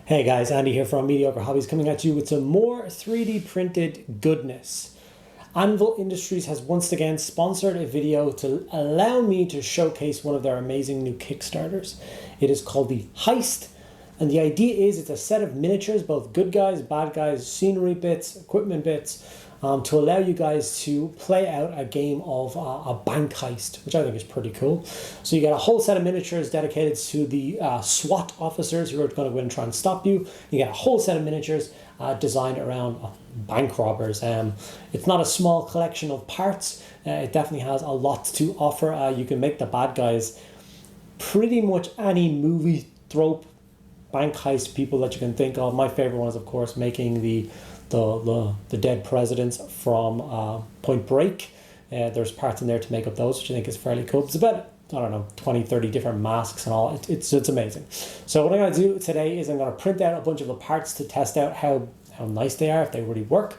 Hey guys, Andy here from Mediocre Hobbies coming at you with some more 3D printed goodness. Anvil Industries has once again sponsored a video to allow me to showcase one of their amazing new Kickstarters. It is called the Heist, and the idea is it's a set of miniatures, both good guys, bad guys, scenery bits, equipment bits, to allow you guys to play out a game of a bank heist, which I think is pretty cool. So you get a whole set of miniatures dedicated to the SWAT officers who are going to go in and try and stop you. You get a whole set of miniatures designed around bank robbers. It's not a small collection of parts. It definitely has a lot to offer. You can make the bad guys pretty much any movie trope bank heist people that you can think of. My favorite one is, of course, making the dead presidents from Point Break. There's parts in there to make up those, which I think is fairly cool. It's about, I don't know, 20, 30 different masks and all. It's amazing. So what I'm going to do today is I'm going to print out a bunch of the parts to test out how nice they are, if they really work.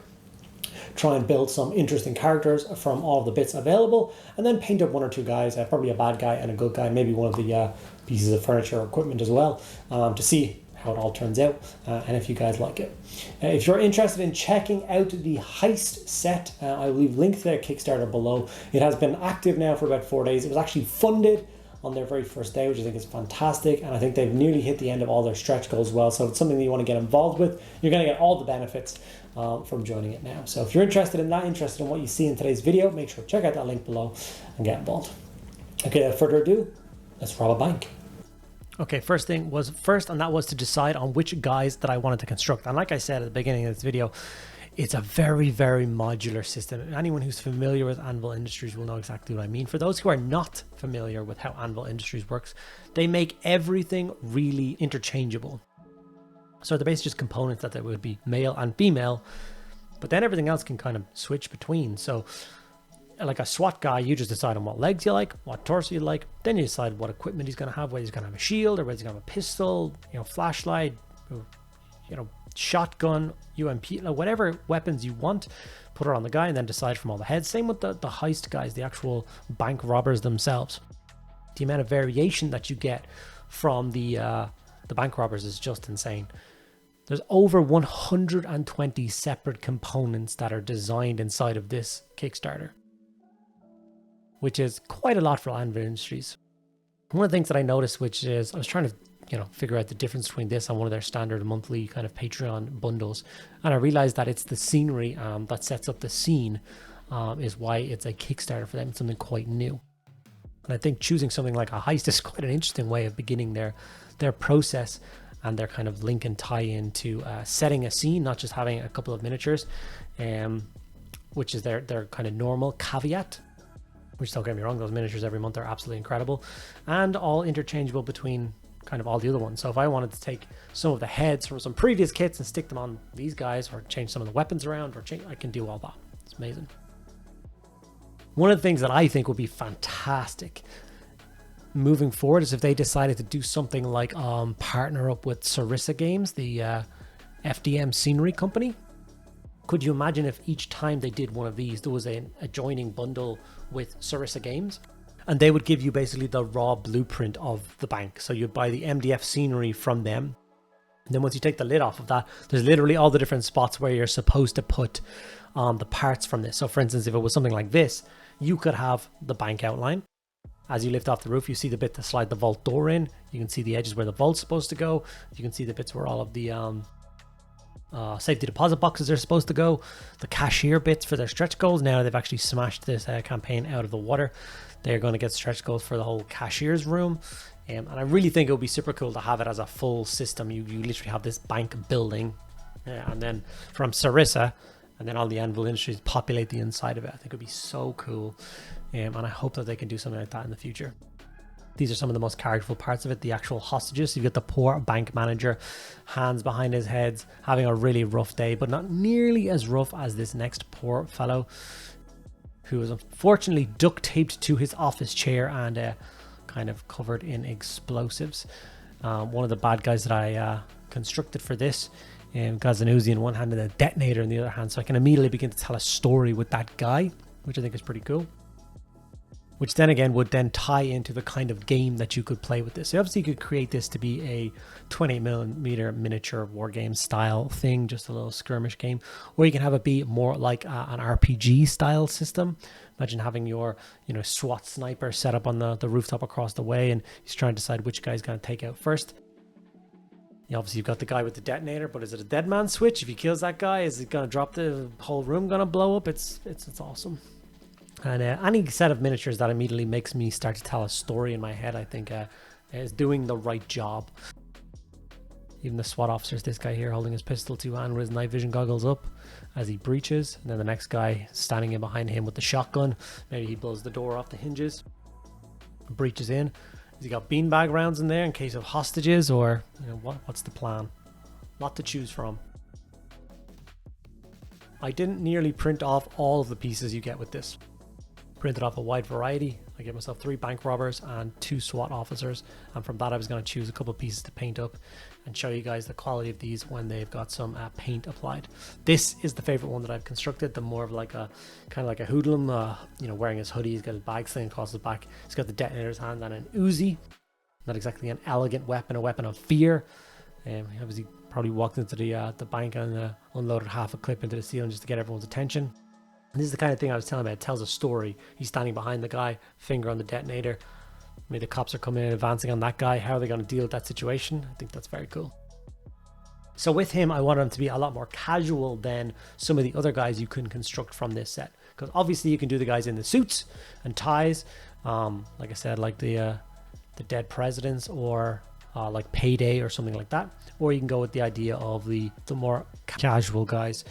Try and build some interesting characters from all of the bits available, and then paint up one or two guys, probably a bad guy and a good guy, maybe one of the pieces of furniture or equipment as well, to see how it all turns out, and if you guys like it. If you're interested in checking out the Heist set, I will leave links to their Kickstarter below. It has been active now for about 4 days. It was actually funded on their very first day, which I think is fantastic, and I think they've nearly hit the end of all their stretch goals as well, so it's something that you want to get involved with. You're going to get all the benefits from joining it now. So if you're interested in what you see in today's video, make sure to check out that link below and get involved. Okay, without further ado, let's rob a bank. Okay, first thing was and that was to decide on which guys that I wanted to construct. And like I said at the beginning of this video, it's a very, very modular system. Anyone who's familiar with Anvil Industries will know exactly what I mean. For those who are not familiar with how Anvil Industries works, they make everything really interchangeable. So they're basically just components that would be male and female, but then everything else can kind of switch between. So like a SWAT guy, you just decide on what legs you like, what torso you like, then you decide what equipment he's going to have, whether he's going to have a shield or whether he's going to have a pistol, flashlight, shotgun, UMP, whatever weapons you want, put it on the guy and then decide from all the heads. Same with the heist guys, the actual bank robbers themselves. The amount of variation that you get from the bank robbers is just insane. There's over 120 separate components that are designed inside of this Kickstarter, which is quite a lot for Anvil Industries. One of the things that I noticed, which is I was trying to figure out the difference between this and one of their standard monthly kind of Patreon bundles, and I realized that it's the scenery that sets up the scene is why it's a Kickstarter for them. It's something quite new, and I think choosing something like a heist is quite an interesting way of beginning their process and their kind of link and tie into setting a scene, not just having a couple of miniatures, which is their kind of normal caveat. Which, don't get me wrong, those miniatures every month are absolutely incredible, and all interchangeable between kind of all the other ones. So if I wanted to take some of the heads from some previous kits and stick them on these guys, or change some of the weapons around, I can do all that. It's amazing. One of the things that I think would be fantastic moving forward is if they decided to do something like partner up with Sarissa Games, the FDM scenery company. Could you imagine if each time they did one of these, there was an adjoining bundle with Sarissa Games, and they would give you basically the raw blueprint of the bank. So you'd buy the MDF scenery from them. And then once you take the lid off of that, there's literally all the different spots where you're supposed to put the parts from this. So for instance, if it was something like this, you could have the bank outline. As you lift off the roof, you see the bit to slide the vault door in. You can see the edges where the vault's supposed to go. You can see the bits where all of the safety deposit boxes are supposed to go, the cashier bits for their stretch goals. Now they've actually smashed this campaign out of the water. They're going to get stretch goals for the whole cashier's room, and I really think it would be super cool to have it as a full system. You literally have this bank building, and then from Sarissa, and then all the Anvil Industries populate the inside of it. I think it would be so cool, and I hope that they can do something like that in the future. These are some of the most characterful parts of it, the actual hostages. You've got the poor bank manager, hands behind his head, having a really rough day, but not nearly as rough as this next poor fellow, who was unfortunately duct taped to his office chair and kind of covered in explosives. One of the bad guys that I constructed for this got an Uzi in one hand and a detonator in the other hand, so I can immediately begin to tell a story with that guy, which I think is pretty cool. which then again would then tie into the kind of game that you could play with this. So obviously you could create this to be a 28mm miniature war game style thing, just a little skirmish game, or you can have it be more like an RPG style system. Imagine having your, SWAT sniper set up on the rooftop across the way, and he's trying to decide which guy's going to take out first. Obviously you've got the guy with the detonator, but is it a dead man switch? If he kills that guy, is it going to drop the whole room, going to blow up? It's awesome. And any set of miniatures that immediately makes me start to tell a story in my head, I think is doing the right job. Even the SWAT officers, this guy here holding his pistol to hand with his night vision goggles up as he breaches. And then the next guy standing in behind him with the shotgun. Maybe he blows the door off the hinges. Breaches in. Has he got beanbag rounds in there in case of hostages, or what's the plan? Lot to choose from. I didn't nearly print off all of the pieces you get with this. Printed off a wide variety. I gave myself 3 bank robbers and 2 SWAT officers, and from that I was going to choose a couple of pieces to paint up and show you guys the quality of these when they've got some paint applied. This is the favorite one that I've constructed, the more of like a kind of like a hoodlum, wearing his hoodie. He's got his bag slinging across his back. He's got the detonator in his hand and an Uzi. Not exactly an elegant weapon, a weapon of fear. He obviously probably walked into the bank and unloaded half a clip into the ceiling just to get everyone's attention. And this is the kind of thing I was telling about. It tells a story. He's standing behind the guy, finger on the detonator. Maybe the cops are coming in and advancing on that guy. How are they going to deal with that situation? I think that's very cool. So with him, I wanted him to be a lot more casual than some of the other guys you can construct from this set. Because obviously you can do the guys in the suits and ties. Like I said, like the dead presidents, or like Payday or something like that. Or you can go with the idea of the more casual guys.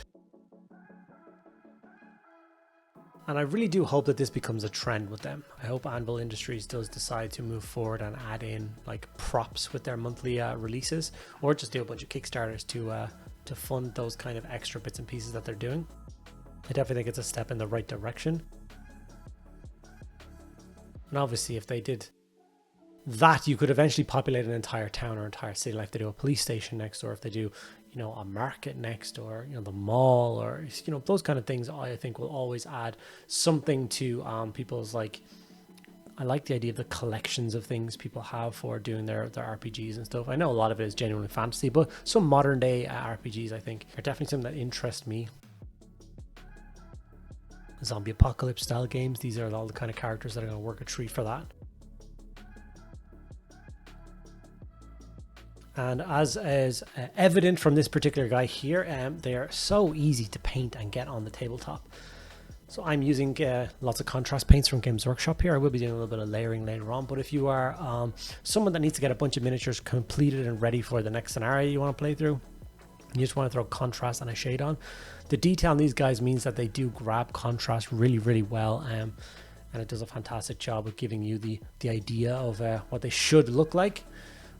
And I really do hope that this becomes a trend with them. I hope Anvil Industries does decide to move forward and add in like props with their monthly releases, or just do a bunch of Kickstarters to fund those kind of extra bits and pieces that they're doing. I definitely think it's a step in the right direction. And obviously if they did that, you could eventually populate an entire town or entire city, like if they do a police station next, or if they do a market next, or the mall, or those kind of things. I think will always add something to people's, like, I like the idea of the collections of things people have for doing their RPGs and stuff. I know a lot of it is genuinely fantasy, but some modern day RPGs I think are definitely something that interest me. Zombie apocalypse style games, these are all the kind of characters that are going to work a treat for that. And as is evident from this particular guy here, they are so easy to paint and get on the tabletop. So I'm using lots of contrast paints from Games Workshop here. I will be doing a little bit of layering later on, but if you are someone that needs to get a bunch of miniatures completed and ready for the next scenario you want to play through, you just want to throw contrast and a shade on, the detail on these guys means that they do grab contrast really, really well, and it does a fantastic job of giving you the idea of what they should look like.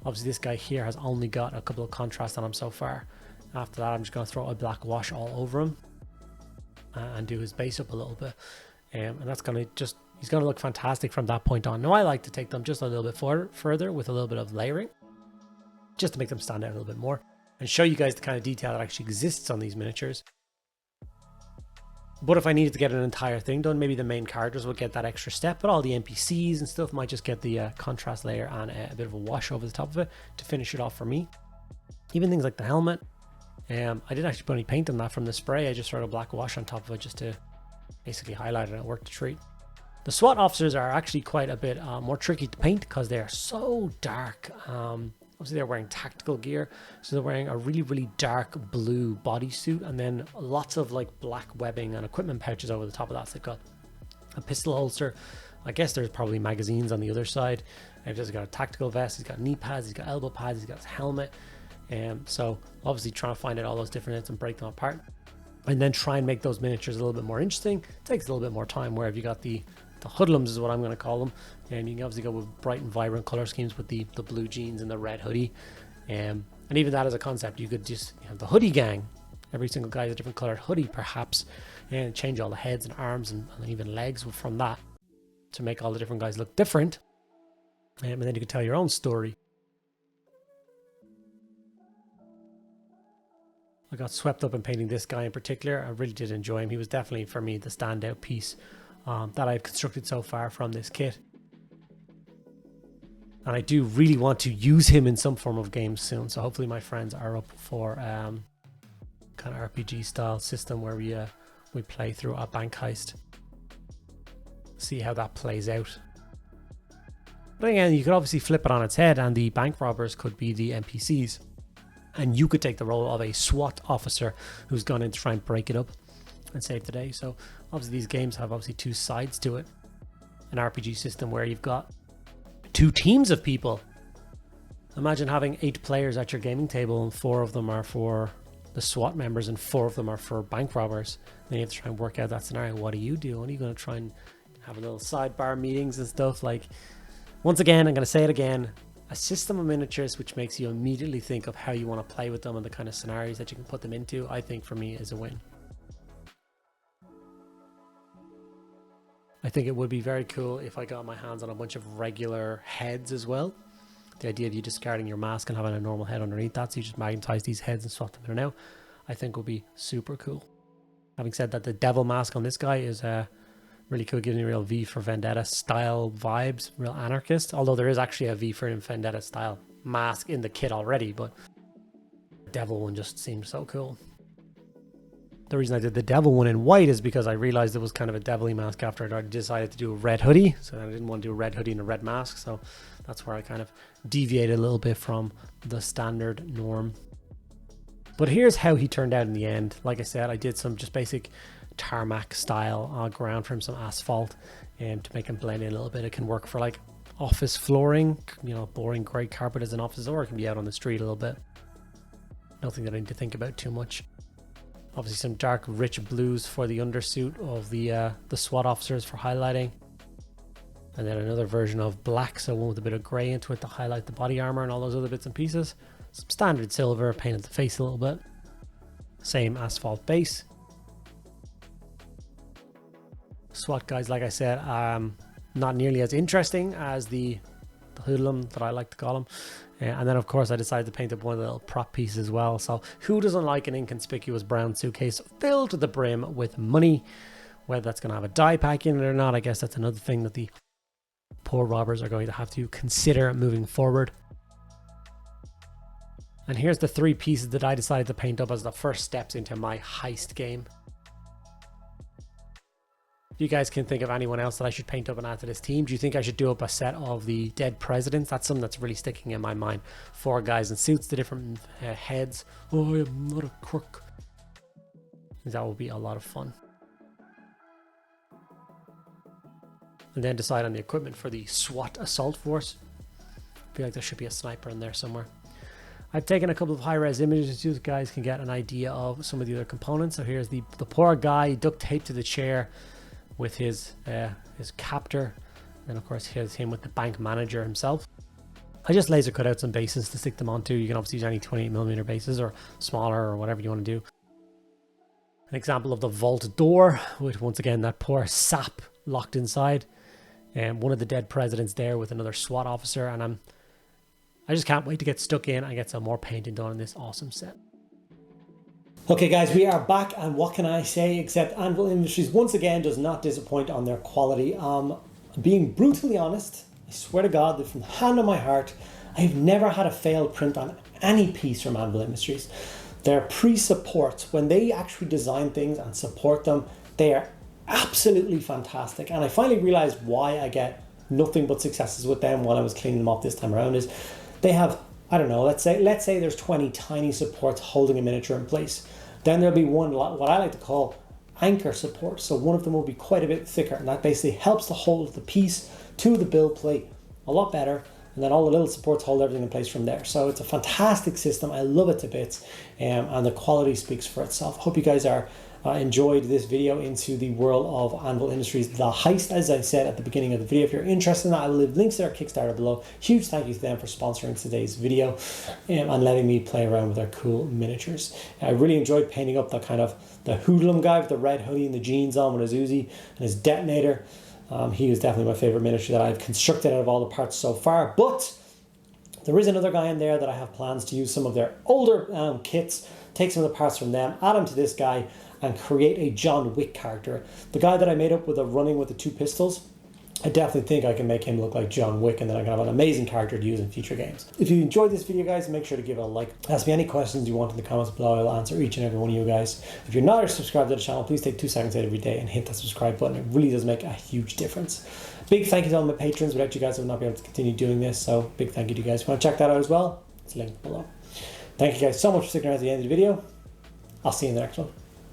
Obviously this guy here has only got a couple of contrasts on him so far. After that I'm just going to throw a black wash all over him and do his base up a little bit, and that's going to he's going to look fantastic from that point on. Now I like to take them just a little bit further with a little bit of layering, just to make them stand out a little bit more and show you guys the kind of detail that actually exists on these miniatures. But if I needed to get an entire thing done, maybe the main characters would get that extra step, but all the NPCs and stuff might just get the contrast layer and a bit of a wash over the top of it to finish it off for me. Even things like the helmet, I didn't actually put any paint on that from the spray. I just threw a black wash on top of it just to basically highlight it, and it worked a treat. The SWAT officers are actually quite a bit more tricky to paint because they are so dark. Obviously they're wearing tactical gear, so they're wearing a really, really dark blue bodysuit, and then lots of like black webbing and equipment pouches over the top of that. So they've got a pistol holster. I guess there's probably magazines on the other side. He's got a tactical vest, he's got knee pads, he's got elbow pads, he's got his helmet. So obviously trying to find out all those different bits and break them apart, and then try and make those miniatures a little bit more interesting. It takes a little bit more time. Where if you got the hoodlums is what I'm going to call them, and you can obviously go with bright and vibrant color schemes with the blue jeans and the red hoodie, and even that as a concept, you could just have the hoodie gang. Every single guy has a different colored hoodie perhaps, and change all the heads and arms and even legs from that to make all the different guys look different, and then you can tell your own story. I got swept up in painting this guy in particular. I really did enjoy him. He was definitely for me the standout piece that I've constructed so far from this kit. And I do really want to use him in some form of game soon. So hopefully my friends are up for kind of RPG style system where we play through a bank heist. See how that plays out. But again, you could obviously flip it on its head and the bank robbers could be the NPCs. And you could take the role of a SWAT officer who's gone in to try and break it up and save the day. So obviously these games have obviously two sides to it. An RPG system where you've got two teams of people. Imagine having 8 players at your gaming table and 4 of them are for the SWAT members and 4 of them are for bank robbers. Then you have to try and work out that scenario. What do you do? Are you going to try and have a little sidebar meetings and stuff? Like, once again, I'm going to say it again, a system of miniatures which makes you immediately think of how you want to play with them and the kind of scenarios that you can put them into, I think for me is a win. I think it would be very cool if I got my hands on a bunch of regular heads as well. The idea of you discarding your mask and having a normal head underneath that, so you just magnetize these heads and swap them in and out, I think would be super cool. Having said that, the devil mask on this guy is really cool, giving me real V for Vendetta style vibes, real anarchist, although there is actually a V for Vendetta style mask in the kit already, but the devil one just seems so cool. The reason I did the devil one in white is because I realized it was kind of a devilly mask after I decided to do a red hoodie. So I didn't want to do a red hoodie and a red mask. So that's where I kind of deviated a little bit from the standard norm. But here's how he turned out in the end. Like I said, I did some just basic tarmac style ground from some asphalt to make him blend in a little bit. It can work for like office flooring, you know, boring grey carpet as an office, or it can be out on the street a little bit. Nothing that I need to think about too much. Obviously some dark rich blues for the undersuit of the SWAT officers for highlighting. And then another version of black, so one with a bit of grey into it to highlight the body armor and all those other bits and pieces. Some standard silver, painted the face a little bit. Same asphalt base. SWAT guys, like I said, not nearly as interesting as the hoodlum that I like to call them. And then of course I decided to paint up one of the little prop pieces as well. So who doesn't like an inconspicuous brown suitcase filled to the brim with money? Whether that's going to have a die pack in it or not, I guess that's another thing that the poor robbers are going to have to consider moving forward. And here's the 3 pieces that I decided to paint up as the first steps into my heist game. You guys can think of anyone else that I should paint up and add to this team. Do you think I should do up a set of the dead presidents? That's something that's really sticking in my mind. 4 guys in suits, the different heads. Oh, I am not a crook. That will be a lot of fun. And then decide on the equipment for the SWAT assault force. I feel like there should be a sniper in there somewhere. I've taken a couple of high-res images so you guys can get an idea of some of the other components. So here's the poor guy duct taped to the chair with his captor, and of course here's him with the bank manager himself. I just laser cut out some bases to stick them onto. You can obviously use any 28mm bases or smaller or whatever you want to do. An example of the vault door with, once again, that poor sap locked inside, and one of the dead presidents there with another SWAT officer. And I just can't wait to get stuck in and get some more painting done in this awesome set. Okay guys, we are back, and what can I say except Anvil Industries once again does not disappoint on their quality. Being brutally honest, I swear to God that from the hand of my heart, I've never had a failed print on any piece from Anvil Industries. Their pre-supports, when they actually design things and support them, they are absolutely fantastic. And I finally realized why I get nothing but successes with them while I was cleaning them up this time around is they have, I don't know, let's say there's 20 tiny supports holding a miniature in place. Then there'll be one, what I like to call anchor support. So one of them will be quite a bit thicker, and that basically helps to hold the piece to the build plate a lot better. And then all the little supports hold everything in place from there. So it's a fantastic system. I love it to bits, and the quality speaks for itself. Hope you guys are enjoyed this video into the world of Anvil Industries, The Heist. As I said at the beginning of the video, if you're interested in that, I will leave links to their Kickstarter below. Huge thank you to them for sponsoring today's video and letting me play around with their cool miniatures. I really enjoyed painting up the hoodlum guy with the red hoodie and the jeans on with his Uzi and his detonator. He was definitely my favorite miniature that I've constructed out of all the parts so far. But there is another guy in there that I have plans to use some of their older kits, take some of the parts from them, add them to this guy, and create a John Wick character. The guy that I made up with running with the 2 pistols, I definitely think I can make him look like John Wick, and then I can have an amazing character to use in future games. If you enjoyed this video, guys, make sure to give it a like. Ask me any questions you want in the comments below. I'll answer each and every one of you guys. If you're not already subscribed to the channel, please take 2 seconds out every day and hit that subscribe button. It really does make a huge difference. Big thank you to all my patrons. Without you guys, I would not be able to continue doing this, so big thank you to you guys. If you want to check that out as well, it's linked below. Thank you guys so much for sticking around to the end of the video. I'll see you in the next one.